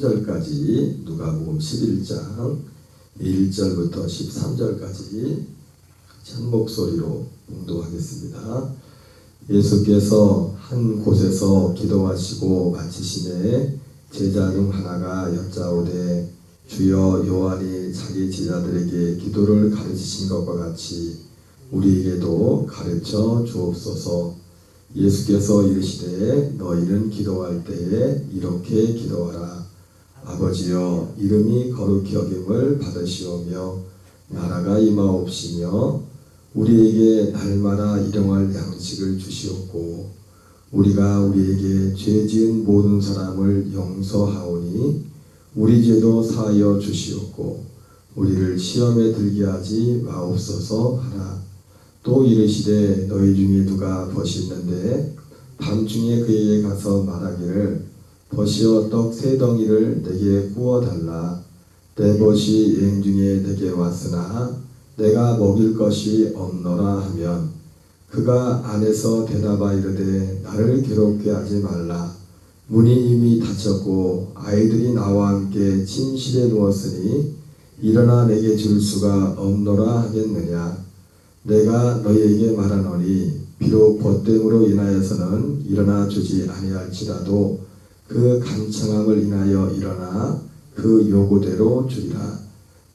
13절까지 누가복음 11장 1절부터 13절까지 한 목소리로 봉독하겠습니다. 예수께서 한 곳에서 기도하시고 마치심에 제자 중 하나가 여짜오되 주여 요한이 자기 제자들에게 기도를 가르치신 것과 같이 우리에게도 가르쳐 주옵소서. 예수께서 이르시되 너희는 기도할 때에 이렇게 기도하라. 아버지여 이름이 거룩히 여김을 받으시오며 나라가 임하옵시며 우리에게 날마다 일용할 양식을 주시옵고 우리가 우리에게 죄 지은 모든 사람을 용서하오니 우리 죄도 사하여 주시옵고 우리를 시험에 들게 하지 마옵소서 하라. 또 이르시되 너희 중에 누가 벗이 있는데 밤중에 그에게 가서 말하기를 벗이어 떡 세 덩이를 내게 구워달라. 내 벗이 여행 중에 내게 왔으나 내가 먹일 것이 없노라 하면 그가 안에서 대답하 이르되 나를 괴롭게 하지 말라. 문이 이미 닫혔고 아이들이 나와 함께 침실에 누웠으니 일어나 내게 줄 수가 없노라 하겠느냐. 내가 너희에게 말하노니 비록 벗됨으로 인하여서는 일어나 주지 아니할지라도 그 간청함을 인하여 일어나 그 요구대로 주리라.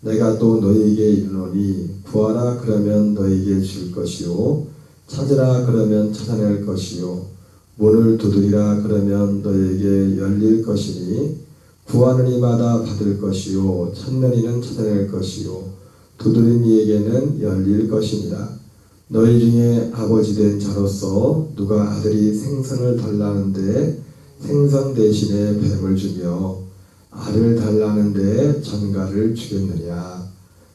내가 또 너희에게 이르노니 구하라 그러면 너희에게 줄 것이요 찾으라 그러면 찾아낼 것이요 문을 두드리라 그러면 너희에게 열릴 것이니 구하는 이마다 받을 것이요 찾는 이는 찾아낼 것이요 두드린 이에게는 열릴 것이니라. 너희 중에 아버지 된 자로서 누가 아들이 생선을 달라는데 생선 대신에 뱀을 주며 알을 달라는데 전갈을 주겠느냐.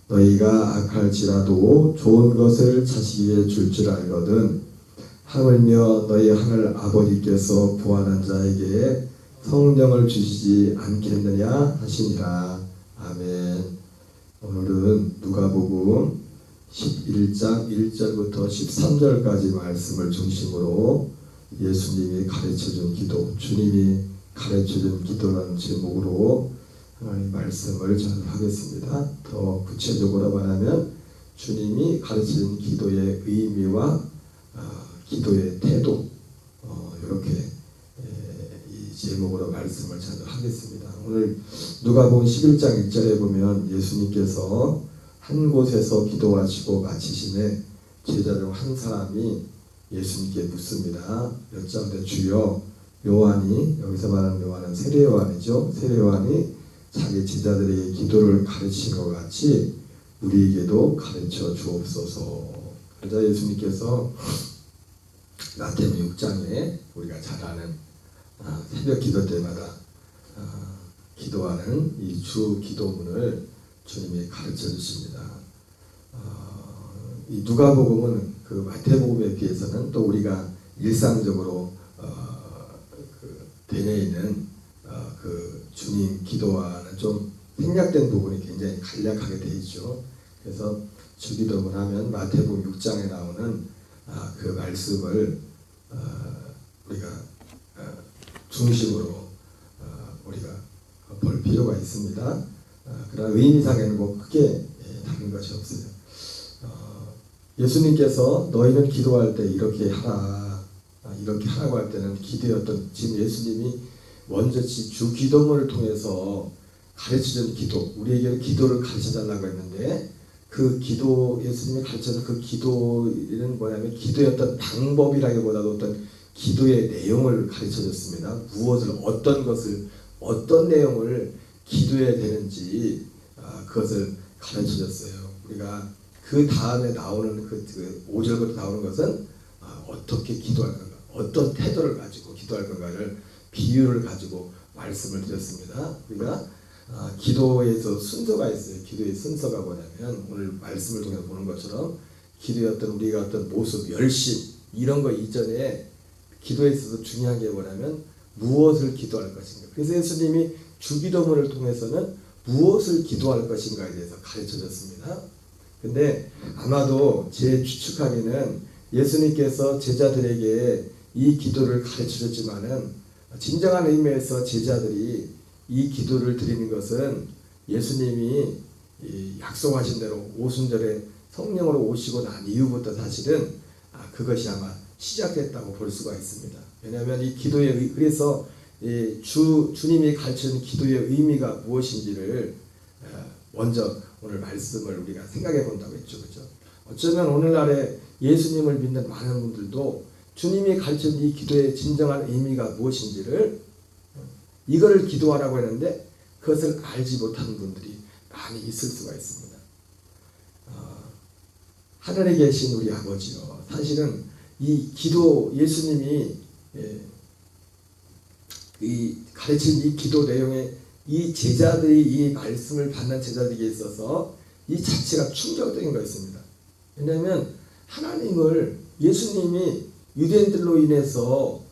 너희가 악할지라도 좋은 것을 자식에게 줄 줄 알거든 하물며 너희 하늘 아버지께서 구하는 자에게 성령을 주시지 않겠느냐 하시니라. 아멘. 오늘은 누가복음 11장 1절부터 13절까지 말씀을 중심으로 예수님이 가르쳐준 기도, 주님이 가르쳐준 기도라는 제목으로 하나님 말씀을 전하겠습니다. 더 구체적으로 말하면 주님이 가르쳐준 기도의 의미와 기도의 태도 이렇게 이 제목으로 말씀을 전하겠습니다. 오늘 누가복음 11장 1절에 보면 예수님께서 한 곳에서 기도하시고 마치심에 제자 중 한 사람이 예수님께 묻습니다. 여짜오되 주여 요한이, 여기서 말하는 요한은 세례 요한이죠. 세례 요한이 자기 제자들에게 기도를 가르친 것 같이 우리에게도 가르쳐 주옵소서. 그러자 예수님께서 마태복음 6장에 우리가 잘 아는 새벽 기도 때마다 기도하는 이 주 기도문을 주님이 가르쳐 주십니다. 이 누가복음은 그 마태복음에 비해서는 또 우리가 일상적으로 되뇌이는 그 주님 기도와는 좀 생략된 부분이 굉장히 간략하게 되어 있죠. 그래서 주기도문 하면 마태복음 6장에 나오는 그 말씀을 우리가 중심으로 우리가 볼 필요가 있습니다. 그러나 의미상에는 뭐 크게 다른 것이 없어요. 예수님께서 너희는 기도할 때 이렇게 하라, 이렇게 하라고 할 때는 기도였던, 지금 예수님이 먼저 주 기도문을 통해서 가르쳐준 기도, 우리에게는 기도를 가르쳐달라고 했는데 그 기도, 예수님이 가르쳐준 그 기도는 뭐냐면 기도였던 방법이라기보다도 어떤 기도의 내용을 가르쳐줬습니다. 무엇을, 어떤 것을, 어떤 내용을 기도해야 되는지 그것을 가르쳐줬어요. 우리가 그 다음에 나오는 그 5절부터 나오는 것은 어떻게 기도할 건가, 어떤 태도를 가지고 기도할 건가를 비유를 가지고 말씀을 드렸습니다. 우리가 기도에서 순서가 있어요. 기도의 순서가 뭐냐면 오늘 말씀을 통해서 보는 것처럼 기도의 어떤 우리가 어떤 모습, 열심 이런 거 이전에 기도에 있어서 중요한 게 뭐냐면 무엇을 기도할 것인가. 그래서 예수님이 주기도문을 통해서는 무엇을 기도할 것인가에 대해서 가르쳐줬습니다. 근데 아마도 제 추측하기는 예수님께서 제자들에게 이 기도를 가르쳐줬지만은 진정한 의미에서 제자들이 이 기도를 드리는 것은 예수님이 약속하신 대로 오순절에 성령으로 오시고 난 이후부터 사실은 그것이 아마 시작됐다고 볼 수가 있습니다. 왜냐하면 이 기도의 그래서 주님이 가르치는 기도의 의미가 무엇인지를 먼저 오늘 말씀을 우리가 생각해 본다고 했죠, 그렇죠? 어쩌면 오늘날에 예수님을 믿는 많은 분들도 주님이 가르치는 이 기도의 진정한 의미가 무엇인지를 이거를 기도하라고 했는데 그것을 알지 못하는 분들이 많이 있을 수가 있습니다. 하늘에 계신 우리 아버지요, 사실은 이 기도 예수님이 이 가르친 이 기도 내용에 이 제자들이 이 말씀을 받는 제자들에게 있어서 이 자체가 충격적인 거였습니다. 왜냐하면 하나님을 예수님이 유대인들로 인해서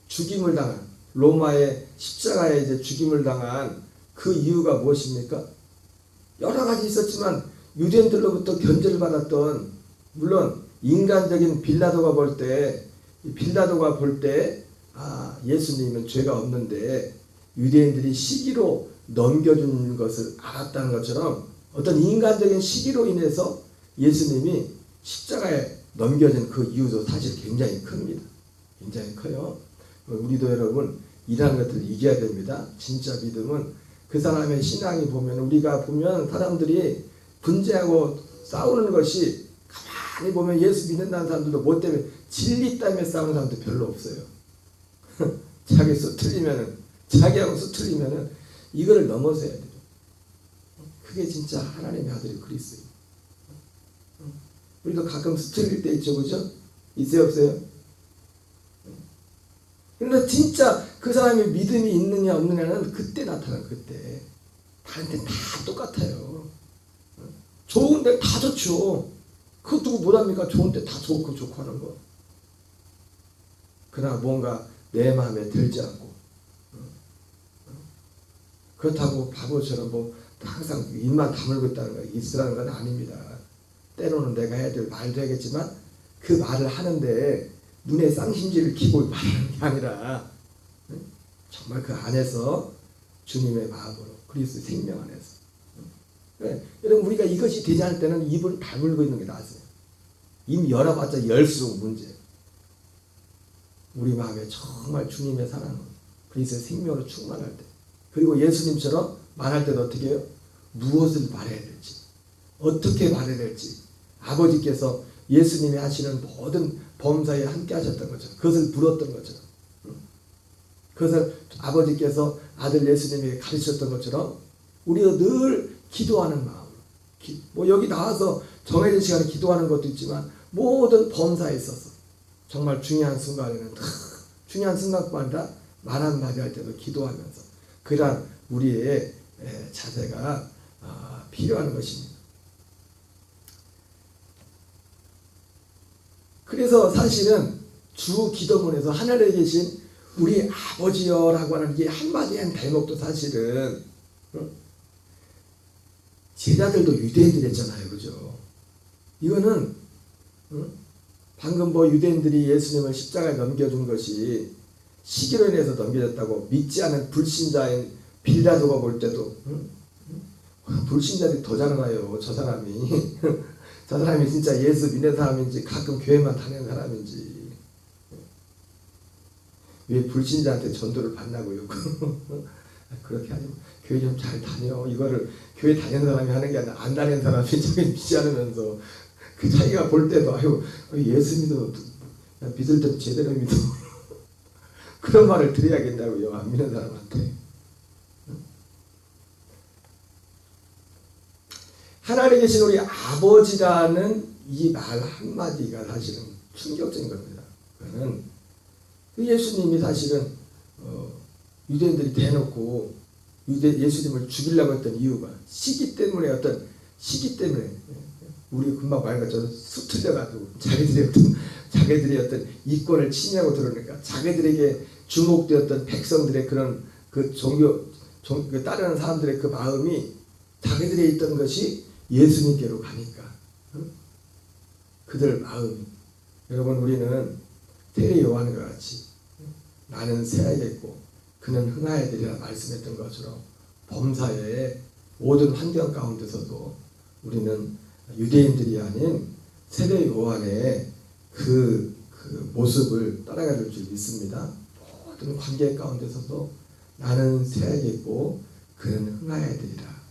죽임을 당한 로마의 십자가에 이제 죽임을 당한 그 이유가 무엇입니까? 여러 가지 있었지만 유대인들로부터 견제를 받았던, 물론 인간적인 빌라도가 볼 때 예수님은 죄가 없는데 유대인들이 시기로 넘겨준 것을 알았다는 것처럼 어떤 인간적인 시기로 인해서 예수님이 십자가에 넘겨진 그 이유도 사실 굉장히 큽니다. 굉장히 커요. 우리도 여러분 이러한 것들을 이겨야 됩니다. 진짜 믿음은 그 사람의 신앙이 보면, 우리가 보면 사람들이 분쟁하고 싸우는 것이 가만히 보면 예수 믿는다는 사람들도 뭐 때문에? 진리 때문에 싸우는 사람도 별로 없어요. 자기하고 수틀리면은 이거를 넘어서야 돼요. 그게 진짜 하나님의 아들이 그리스도예요. 우리도 가끔 수틀릴 때 있죠, 그죠? 있어요, 없어요? 그런데 진짜 그 사람이 믿음이 있느냐 없느냐는 그때 나타나요. 그때 다른 데 다 똑같아요. 좋은데 다 좋죠. 그거 누구 못합니까? 좋은데 다 좋고 하는 거. 그러나 뭔가 내 마음에 들지 않고, 그렇다고 바보처럼 뭐 항상 입만 다물고 있으라는 건 아닙니다. 때로는 내가 해야 될 말도 하겠지만 그 말을 하는데 눈에 쌍심지를 키고 말하는 게 아니라 정말 그 안에서 주님의 마음으로, 그리스도의 생명 안에서. 여러분, 우리가 이것이 되지 않을 때는 입을 다물고 있는 게 나으세요. 입 열어봤자 열수록 문제예요. 우리 마음에 정말 주님의 사랑은 그리스도의 생명으로 충만할 때, 그리고 예수님처럼 말할 때도 어떻게 해요? 무엇을 말해야 될지, 어떻게 말해야 될지, 아버지께서 예수님이 하시는 모든 범사에 함께 하셨던 것처럼, 그것을 물었던 것처럼, 그것을 아버지께서 아들 예수님에게 가르치셨던 것처럼 우리가 늘 기도하는 마음으로, 뭐 여기 나와서 정해진 시간에 기도하는 것도 있지만 모든 범사에 있어서 정말 중요한 순간에는 중요한 순간뿐 아니라 말 한마디 할 때도 기도하면서, 그러한 우리의 자세가 필요한 것입니다. 그래서 사실은 주 기도문에서 하늘에 계신 우리 아버지여라고 하는 이 한마디 한 대목도 사실은 제자들도 유대인들 했잖아요, 그죠? 이거는 방금 뭐 유대인들이 예수님을 십자가에 넘겨준 것이 시기로 인해서 넘겨졌다고 믿지 않은 불신자인 빌라도가 볼 때도 불신자들이 더 잘하나요? 저 사람이 저 사람이 진짜 예수 믿는 사람인지 가끔 교회만 다니는 사람인지, 왜 불신자한테 전도를 받나고요? 그렇게 하지 마. 교회 좀 잘 다녀. 이거를 교회 다니는 사람이 하는 게 아니라 안 다니는 사람이 자기 믿지 않으면서 그 자기가 볼 때도 아유 예수 믿어, 믿을 때 제대로 믿어. 그런 말을 드려야겠다고요, 안 믿는 사람한테. 하나님에 계신 우리 아버지라는 이 말 한마디가 사실은 충격적인 겁니다. 그거는 예수님이 사실은 유대인들이 대놓고 예수님을 죽이려고 했던 이유가 시기 때문에, 어떤 시기 때문에, 우리 금방 말한 것처럼 수틀려가지고 자기들이 어떤 이권을 침해하고 들어오니까 자기들에게 주목되었던 백성들의 그런 그 따르는 사람들의 그 마음이 자기들에 있던 것이 예수님께로 가니까 그들 마음이, 여러분 우리는 세례 요한과 같이 나는 새야겠고 그는 흥하여야 되리라 말씀했던 것처럼 범사의 모든 환경 가운데서도 우리는 유대인들이 아닌 세례 요한의 그 모습을 따라갈 줄 믿습니다. 모든 관계 가운데서도 나는 세야겠고 그는 흥하여야 되리라.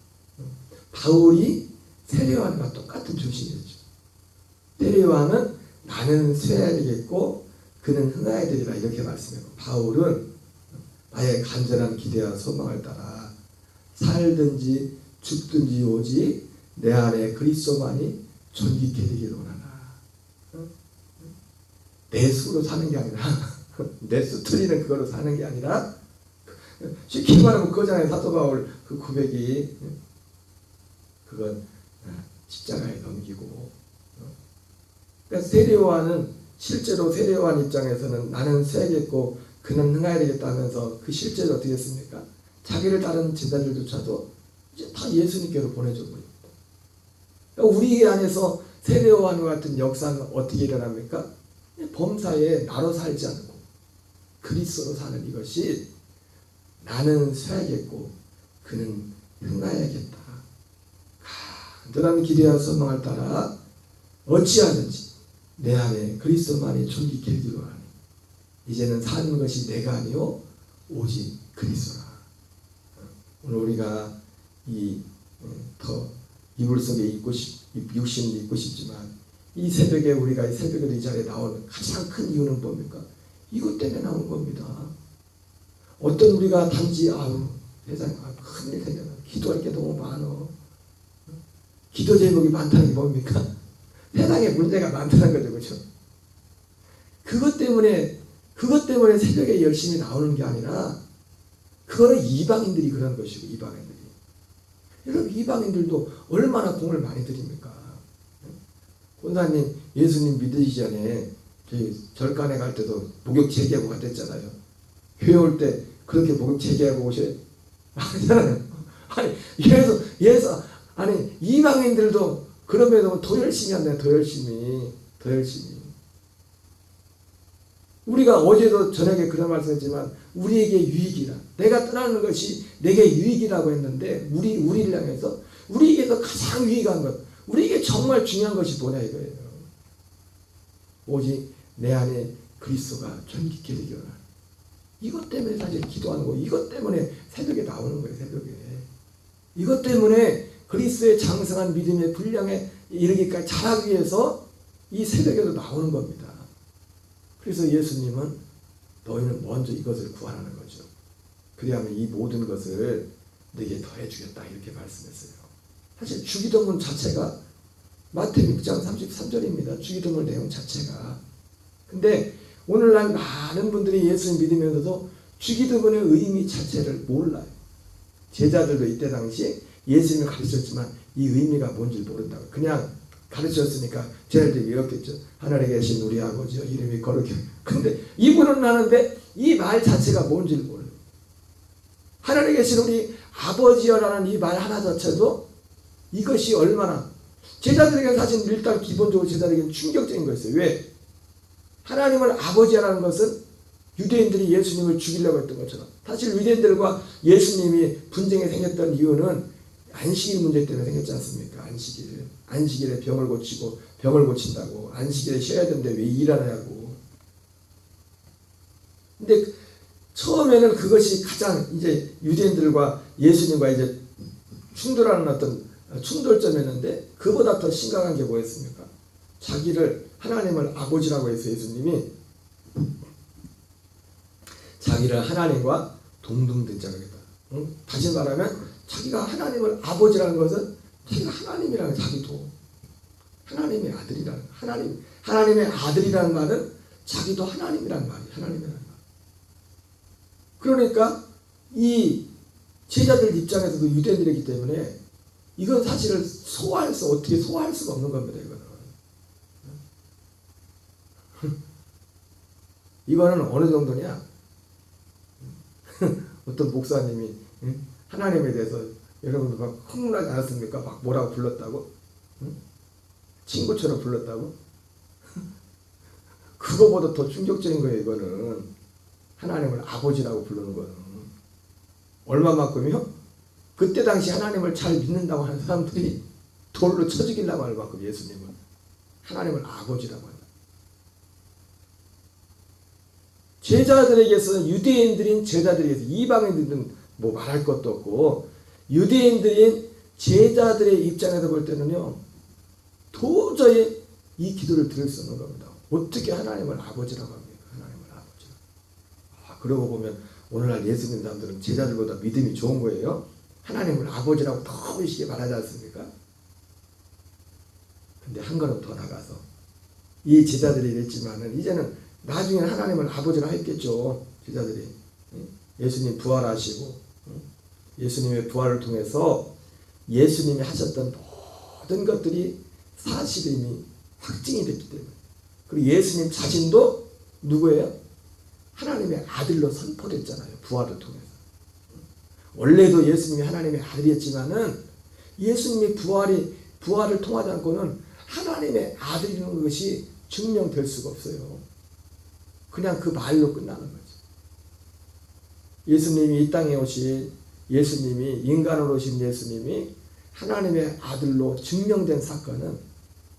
바울이 세례 요한과 똑같은 조신이었죠. 세례 요한은 나는 세야겠고 그는 흥하여야 되리라 이렇게 말씀했고, 바울은 나의 간절한 기대와 소망을 따라 살든지 죽든지 오직 내 안에 그리스도만이 존귀케 되기를 원하나. 내 수로 사는 게 아니라 내 수틀리는 그거로 사는 게 아니라, 쉽게 말하면 그거잖아요. 사도 바울 그 고백이. 그건 십자가에 넘기고. 그러니까 세례 요한은 실제로 세례 요한 입장에서는 나는 세야겠고 그는 흥하여야 되겠다 하면서 그 실제로 어떻게 했습니까? 자기를 따른 제자들조차도 이제 다 예수님께로 보내줘 버립니다. 그러니까 우리 안에서 세례 요한과 같은 역사는 어떻게 일어납니까? 범사에 나로 살지 않고 그리스도로 사는 이것이 나는 쇠야겠고 그는 흥하여야겠다. 간절한 기대와 소망을 따라 어찌하든지 내 안에 그리스도만이 존귀케 되기를 원하니 이제는 사는 것이 내가 아니요 오직 그리스도라. 오늘 우리가 더 이불 속에 육신을 입고 싶지만 이 새벽에 우리가 이 새벽에도 이 자리에 나오는 가장 큰 이유는 뭡니까? 이것 때문에 나온 겁니다. 어떤 우리가 단지 세상에 큰일 생겼나, 기도할 게 너무 많어. 기도 제목이 많다는 게 뭡니까? 세상에 문제가 많다는 거죠, 그렇죠? 그것 때문에 새벽에 열심히 나오는 게 아니라, 그거는 이방인들이 그런 것이고, 이방인들이. 여러분, 이방인들도 얼마나 공을 많이 드립니까? 권사님, 예수님 믿으시기 전에 절간에 갈 때도 목욕 재개하고 갔댔잖아요. 교회 올 때 그렇게 목욕 재개하고 오셔야 하잖아요. 아니, 이방인들도 그러면 더 열심히 한다, 더 열심히. 우리가 어제도 저녁에 그런 말씀했지만, 우리에게 유익이라. 내가 떠나는 것이 내게 유익이라고 했는데, 우리를 향해서, 우리에게서 가장 유익한 것, 우리에게 정말 중요한 것이 뭐냐 이거예요. 오직 내 안에 그리스도가 존귀케 되기 원하는. 이것 때문에 사실 기도하는 거, 이것 때문에 새벽에 나오는 거예요, 새벽에. 이것 때문에 그리스도의 장성한 믿음의 분량에 이르기까지 자라기 위해서 이 새벽에도 나오는 겁니다. 그래서 예수님은 너희는 먼저 이것을 구하라는 거죠. 그리하면 이 모든 것을 너에게 더해주겠다 이렇게 말씀했어요. 사실 주기도문 자체가 마태복음 6장 33절입니다. 주기도문 내용 자체가. 근데 오늘날 많은 분들이 예수님 믿으면서도 주기도문의 의미 자체를 몰라요. 제자들도 이때 당시 예수님을 가르쳤지만 이 의미가 뭔지 모른다고. 그냥 가르쳤으니까 제자들이 이렇겠죠. 하늘에 계신 우리 아버지여 이름이 거룩해. 근데 이분은 아는데 이 말 자체가 뭔지를 몰라요. 하늘에 계신 우리 아버지여라는 이 말 하나 자체도 이것이 얼마나 제자들에게 사실 일단 기본적으로 제자들에게는 충격적인 거였어요. 왜? 하나님을 아버지라는 것은 유대인들이 예수님을 죽이려고 했던 것처럼, 사실 유대인들과 예수님이 분쟁이 생겼던 이유는 안식일 문제 때문에 생겼지 않습니까? 안식일에 병을 고치고 병을 고친다고, 안식일에 쉬어야 되는데 왜 일하냐고. 근데 처음에는 그것이 가장 이제 유대인들과 예수님과 이제 충돌하는 어떤 충돌점이었는데, 그보다 더 심각한 게 뭐였습니까? 자기를 하나님을 아버지라고 해서 예수님이 자기를 하나님과 동등된자라겠다. 다시 말하면 자기가 하나님을 아버지라는 것은 자기가 하나님이라는, 자기도 하나님의 아들이라는, 하나님의 아들이라는 말은 자기도 하나님이라는 말이에요. 하나님이라는 말. 그러니까 이 제자들 입장에서도 유대인들이기 때문에 이건 사실은 어떻게 소화할 수가 없는 겁니다. 이거는 어느 정도냐? 어떤 목사님이 하나님에 대해서 여러분들 막 흥분하지 않았습니까? 막 뭐라고 불렀다고? 친구처럼 불렀다고? 그거보다 더 충격적인 거예요. 이거는 하나님을 아버지라고 부르는 거는. 얼마만큼이요? 그때 당시 하나님을 잘 믿는다고 하는 사람들이 돌로 쳐 죽이려고 할 만큼 예수님은 하나님을 아버지라고 한다. 제자들에게서는, 유대인들인 제자들에게서, 이방인들은 뭐 말할 것도 없고, 유대인들인 제자들의 입장에서 볼 때는요, 도저히 이 기도를 들을 수 없는 겁니다. 어떻게 하나님을 아버지라고 합니까? 하나님을 아버지라고. 그러고 보면 오늘날 예수 믿는 사람들은 제자들보다 믿음이 좋은 거예요. 하나님을 아버지라고 너무 쉽게 말하지 않습니까? 근데 한 걸음 더 나가서 이 제자들이 이랬지만은 이제는 나중에는 하나님을 아버지라 했겠죠. 제자들이. 예수님 부활하시고 예수님의 부활을 통해서 예수님이 하셨던 모든 것들이 사실임이 확증이 됐기 때문에, 그리고 예수님 자신도 누구예요? 하나님의 아들로 선포됐잖아요. 부활을 통해서. 원래도 예수님이 하나님의 아들이었지만은 예수님의 부활을 통하지 않고는 하나님의 아들이라는 것이 증명될 수가 없어요. 그냥 그 말로 끝나는 거죠. 예수님이 이 땅에 오신 예수님이, 인간으로 오신 예수님이 하나님의 아들로 증명된 사건은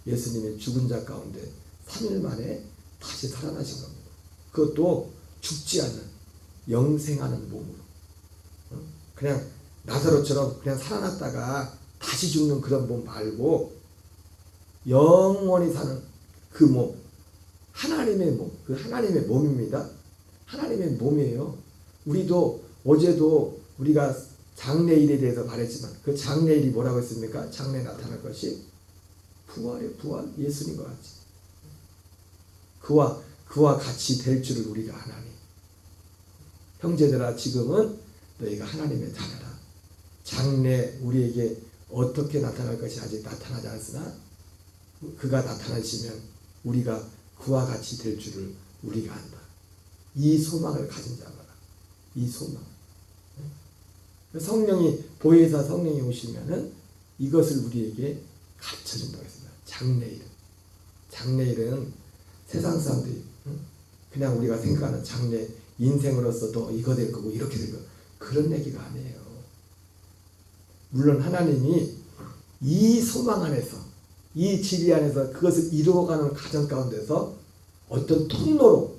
예수님의 죽은 자 가운데 3일 만에 다시 살아나신 겁니다. 그것도 죽지 않는 영생하는 몸으로. 그냥 나사로처럼 그냥 살아났다가 다시 죽는 그런 몸 말고 영원히 사는 그 몸, 하나님의 몸, 그 하나님의 몸입니다. 하나님의 몸이에요. 우리도 어제도 우리가 장래일에 대해서 말했지만 그 장래일이 뭐라고 했습니까? 장래에 나타날 것이 부활의 부활, 예수님과 같이 그와 같이 될 줄을 우리가 아나니, 형제들아 지금은 너희가 하나님의 자녀라. 장래 우리에게 어떻게 나타날 것이 아직 나타나지 않으나 그가 나타나시면 우리가 그와 같이 될 줄을 우리가 안다. 이 소망을 가진 자마다, 이 소망. 성령이, 보혜사 성령이 오시면은 이것을 우리에게 가르쳐 준다고 했습니다. 장래일은. 장래일은 세상 사람들이 그냥 우리가 생각하는 장래 인생으로서도 이거 될 거고 이렇게 될 거고 그런 얘기가 아니에요. 물론 하나님이 이 소망 안에서, 이 진리 안에서 그것을 이루어가는 과정 가운데서 어떤 통로로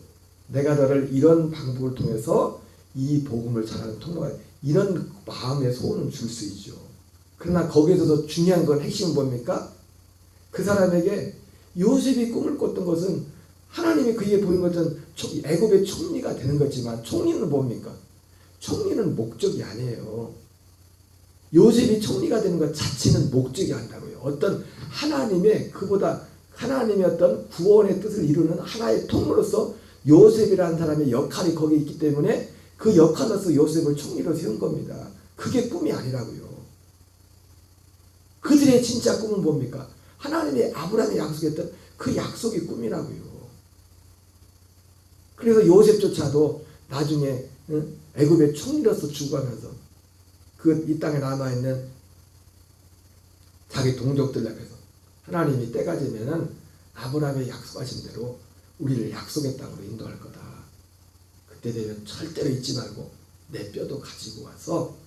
내가 너를 이런 방법을 통해서 이 복음을 전하는 통로가, 이런 마음의 소원을 줄 수 있죠. 그러나 거기에서도 중요한 건, 핵심은 뭡니까? 그 사람에게 요셉이 꿈을 꿨던 것은 하나님이 그에게 보인 것은 애굽의 총리가 되는 거지만, 총리는 뭡니까? 총리는 목적이 아니에요. 요셉이 총리가 되는 것 자체는 목적이 아니라고요. 어떤 하나님의, 그보다 하나님의 어떤 구원의 뜻을 이루는 하나의 통로로서 요셉이라는 사람의 역할이 거기 있기 때문에 그 역할로서 요셉을 총리로 세운 겁니다. 그게 꿈이 아니라고요. 그들의 진짜 꿈은 뭡니까? 하나님이 아브라함에 약속했던 그 약속이 꿈이라고요. 그래서 요셉조차도 나중에 애굽의 총리로서 죽어가면서 그 이 땅에 남아있는 자기 동족들 앞에서 하나님이 때가 되면은 아브라함의 약속하신 대로 우리를 약속의 땅으로 인도할 거다. 그때 되면 절대로 잊지 말고 내 뼈도 가지고 와서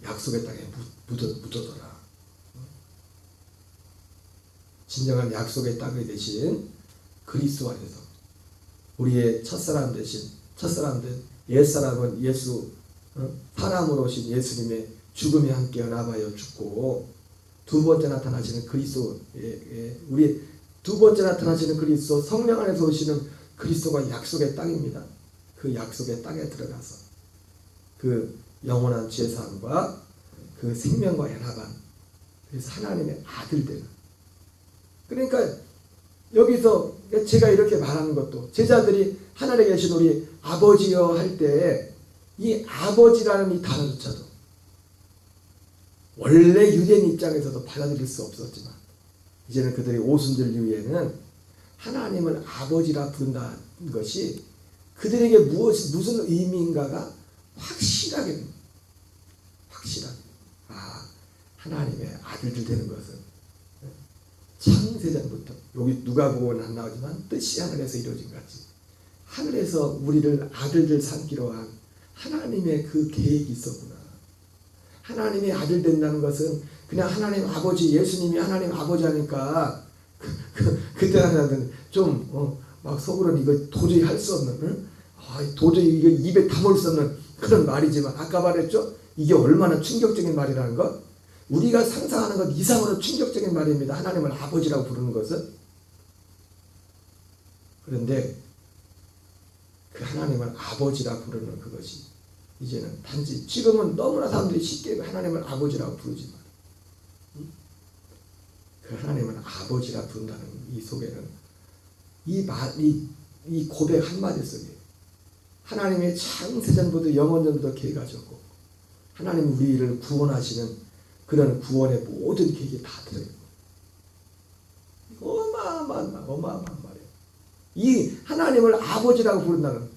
약속의 땅에 묻어둬라. 진정한 약속의 땅이 되신 그리스도 안에서 우리의 첫사람 되신, 옛사람은 예수, 사람으로 오신 예수님의 죽음에 함께 연합하여 죽고 두 번째 나타나시는 그리스도, 우리 두 번째 나타나시는 그리스도, 성령 안에서 오시는 그리스도가 약속의 땅입니다. 그 약속의 땅에 들어가서 그 영원한 죄사함과 그 생명과 연합한, 그래서 하나님의 아들 되는. 그러니까 여기서 제가 이렇게 말하는 것도, 제자들이 하늘에 계신 우리 아버지여 할 때 이 아버지라는 이 단어조차도 원래 유대인 입장에서도 받아들일 수 없었지만 이제는 그들이 오순절 이후에는 하나님을 아버지라 부른다는 것이 그들에게 무슨 의미인가가 확실하게 하나님의 아들들 되는 것은 창세전부터, 여기 누가복음은 안 나오지만 뜻이 하늘에서 이루어진 것 같이 하늘에서 우리를 아들들 삼기로 한 하나님의 그 계획이 있었구나. 하나님의 아들 된다는 것은 그냥 하나님 아버지, 예수님이 하나님 아버지 하니까 그때 하나는 막 속으로는 이거 도저히 할 수 없는, 응? 도저히 이거 입에 담을 수 없는 그런 말이지만, 아까 말했죠? 이게 얼마나 충격적인 말이라는 것. 우리가 상상하는 것 이상으로 충격적인 말입니다. 하나님을 아버지라고 부르는 것은. 그런데 그 하나님을 아버지라 부르는 그것이 이제는 단지, 지금은 너무나 사람들이 쉽게 하나님을 아버지라고 부르지만, 그 하나님을 아버지라 부른다는 이 속에는 이 고백 한마디 속에 하나님의 창세전부터 영원전부터 계획 하셨고, 하나님 우리를 구원하시는 그런 구원의 모든 계획이 다 들어있고, 어마어마한 말이에요. 이 하나님을 아버지라고 부른다는,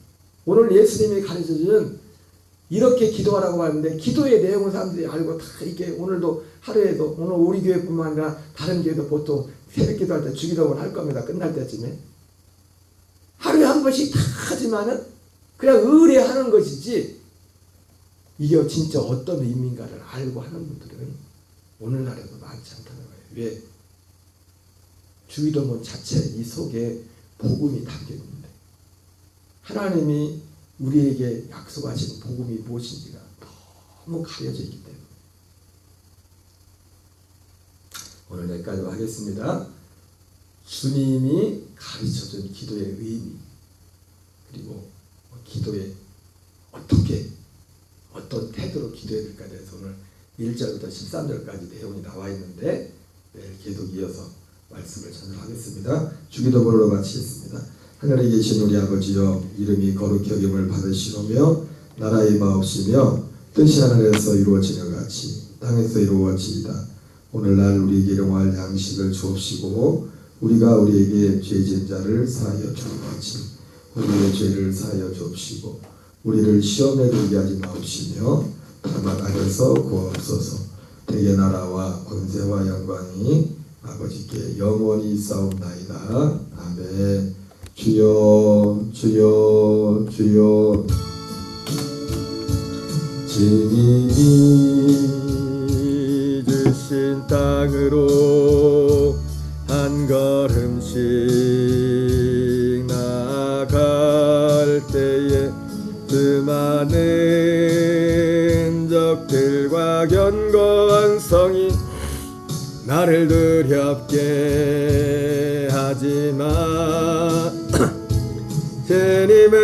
오늘 예수님이 가르쳐준 이렇게 기도하라고 하는데, 기도의 내용을 사람들이 알고 다 이렇게, 오늘도 하루에도, 오늘 우리 교회뿐만 아니라 다른 교회도 보통 새벽 기도할 때 주기도문을 할 겁니다. 끝날 때쯤에 하루에 한 번씩 다 하지만은 그냥 의뢰하는 것이지, 이게 진짜 어떤 의미인가를 알고 하는 분들은 오늘날에도 많지 않다는 거예요. 왜? 주기도문 자체 이 속에 복음이 담겨 있는데, 하나님이 우리에게 약속하신 복음이 무엇인지가 너무 가려져 있기 때문에. 오늘 여기까지 하겠습니다. 주님이 가르쳐준 기도의 의미, 그리고 기도에 어떤 태도로 기도해야 될까에 대해서 오늘 1절부터 13절까지 내용이 나와 있는데, 내일 계속 이어서 말씀을 전하겠습니다. 주기도문으로 마치겠습니다. 하늘에 계신 우리 아버지여, 이름이 거룩히 여김을 받으시오며 나라의 마옵시며 뜻이 하늘에서 이루어지는 같이 땅에서 이루어지이다. 오늘날 우리에게 일용할 양식을 주옵시고, 우리가 우리에게 죄진 자를 사하여 주는 같이 우리의 죄를 사하여 주옵시고, 우리를 시험에 들게 하지 마옵시며 다만 악에서 구하옵소서. 대개 나라와 권세와 영광이 아버지께 영원히 있사옵나이다. 아멘. 주여 주여 주여. 주님이 주신 땅으로 한 걸음씩 나아갈 때에 수많은 적들과 견고한 성이 나를 두렵게 하지만 주님은